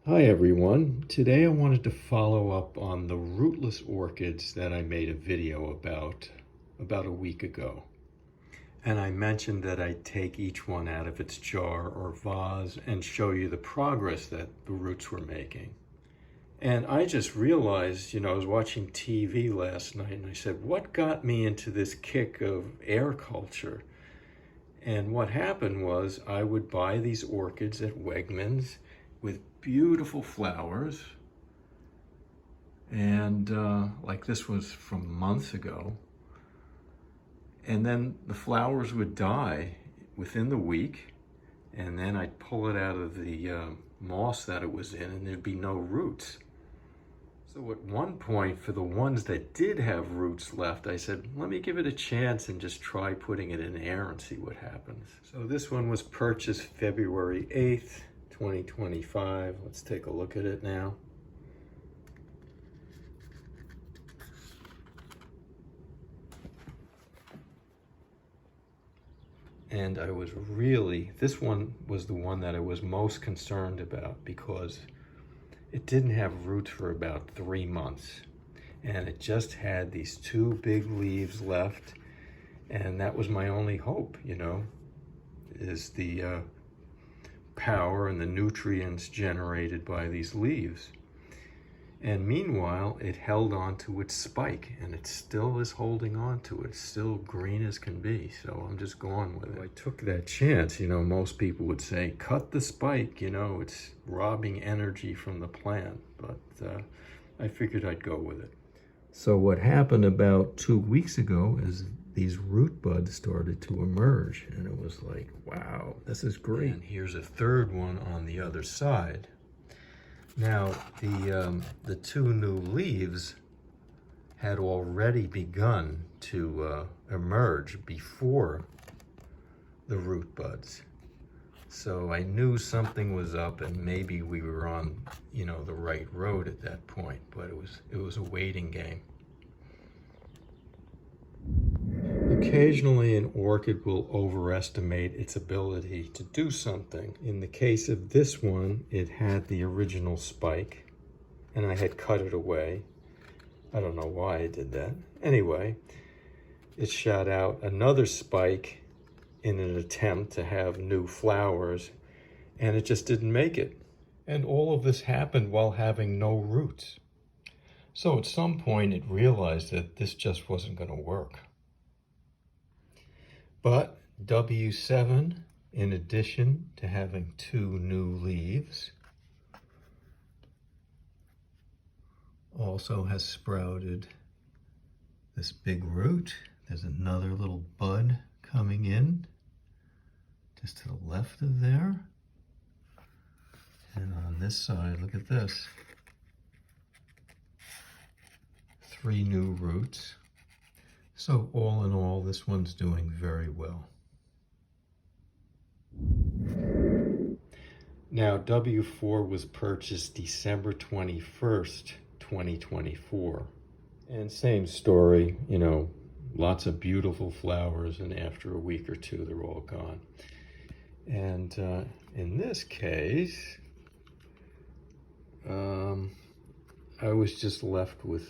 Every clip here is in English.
Hi everyone. Today I wanted to follow up on the rootless orchids that I made a video about a week ago. And I mentioned that I'd take each one out of its jar or vase and show you the progress that the roots were making. And I just realized, I was watching TV last night and I said, what got me into this kick of air culture? And what happened was I would buy these orchids at Wegmans with beautiful flowers, and like this was from months ago, and then the flowers would die within the week, and then I'd pull it out of the moss that it was in and there'd be no roots. So at one point, for the ones that did have roots left, I said, let me give it a chance and just try putting it in air and see what happens. So this one was purchased February 8th, 2025. Let's take a look at it now. And this one was the one that I was most concerned about because it didn't have roots for about 3 months. And it just had these 2 big leaves left. And that was my only hope, is the power and the nutrients generated by these leaves. And meanwhile, it held on to its spike, and it still is holding on to it. It's still green as can be, so I'm just going with it. I took that chance. Most people would say, cut the spike, it's robbing energy from the plant, but I figured I'd go with it. So what happened about 2 weeks ago is these root buds started to emerge, and it was like, wow, this is great. And here's a third one on the other side. Now, the 2 new leaves had already begun to emerge before the root buds. So I knew something was up and maybe we were on, the right road at that point, but it was a waiting game. Occasionally an orchid will overestimate its ability to do something. In the case of this one, it had the original spike and I had cut it away. I don't know why I did that. Anyway, it shot out another spike in an attempt to have new flowers, and it just didn't make it. And all of this happened while having no roots. So at some point it realized that this just wasn't going to work. But W7, in addition to having 2 new leaves, also has sprouted this big root. There's another little bud coming in just to the left of there. And on this side, look at this. 3 new roots. So all in all, this one's doing very well. Now, W4 was purchased December 21st, 2024. And same story, lots of beautiful flowers, and after a week or 2, they're all gone. And in this case, I was just left with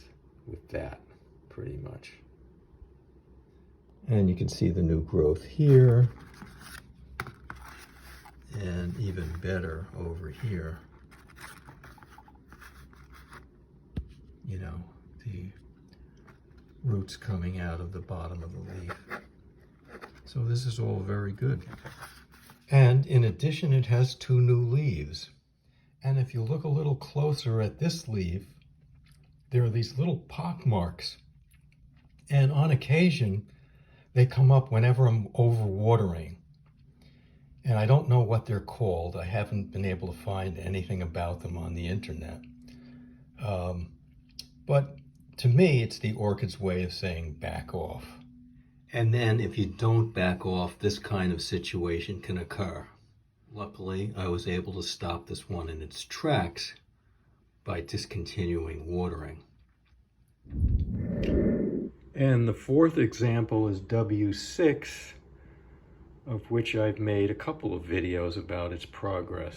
that, pretty much. And you can see the new growth here, and even better over here. The roots coming out of the bottom of the leaf. So this is all very good. And in addition, it has 2 new leaves. And if you look a little closer at this leaf, there are these little pock marks. And on occasion, they come up whenever I'm overwatering. And I don't know what they're called. I haven't been able to find anything about them on the internet. But to me, it's the orchid's way of saying back off. And then if you don't back off, this kind of situation can occur. Luckily, I was able to stop this one in its tracks by discontinuing watering. And the 4th example is W6, of which I've made a couple of videos about its progress.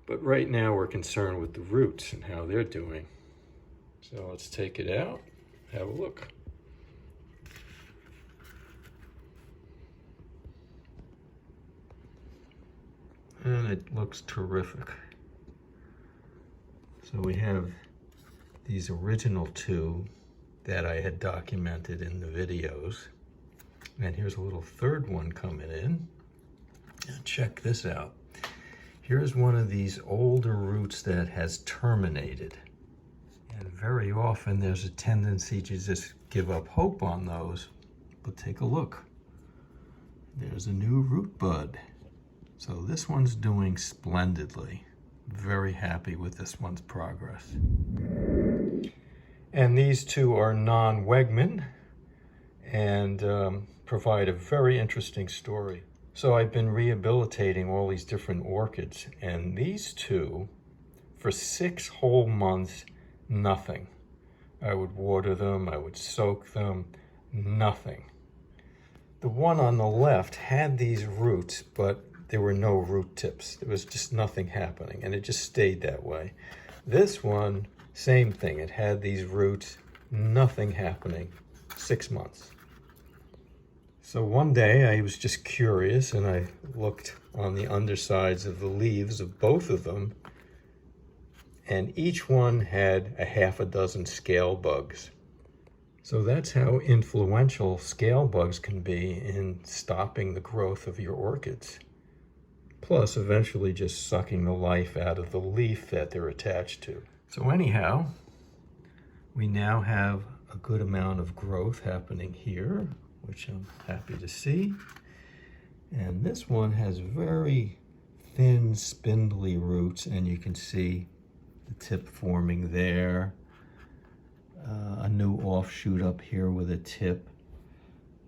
But right now we're concerned with the roots and how they're doing. So let's take it out, have a look. And it looks terrific. So we have these original two that I had documented in the videos. And here's a little third one coming in. And check this out. Here's one of these older roots that has terminated. And very often there's a tendency to just give up hope on those. But take a look. There's a new root bud. So this one's doing splendidly. Very happy with this one's progress. And these two are non-Wegman and provide a very interesting story. So I've been rehabilitating all these different orchids, and these two, for 6 whole months, nothing. I would water them, I would soak them, nothing. The one on the left had these roots, but there were no root tips. There was just nothing happening, and it just stayed that way. This one, same thing. It had these roots, nothing happening, 6 months. So one day I was just curious, and I looked on the undersides of the leaves of both of them, and each one had a half a dozen scale bugs. So that's how influential scale bugs can be in stopping the growth of your orchids. Plus, eventually just sucking the life out of the leaf that they're attached to. So anyhow, we now have a good amount of growth happening here, which I'm happy to see. And this one has very thin, spindly roots, and you can see the tip forming there. A new offshoot up here with a tip.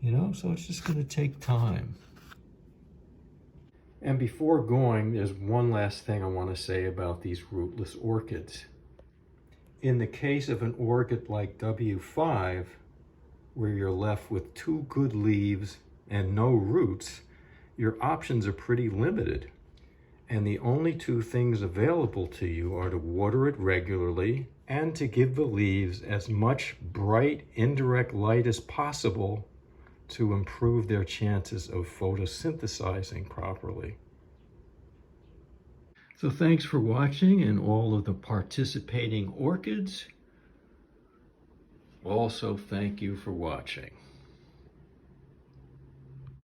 You know, so it's just going to take time. And before going, there's one last thing I want to say about these rootless orchids. In the case of an orchid like W5, where you're left with 2 good leaves and no roots, your options are pretty limited. And the only 2 things available to you are to water it regularly and to give the leaves as much bright indirect light as possible to improve their chances of photosynthesizing properly. So thanks for watching, and all of the participating orchids. Also, thank you for watching.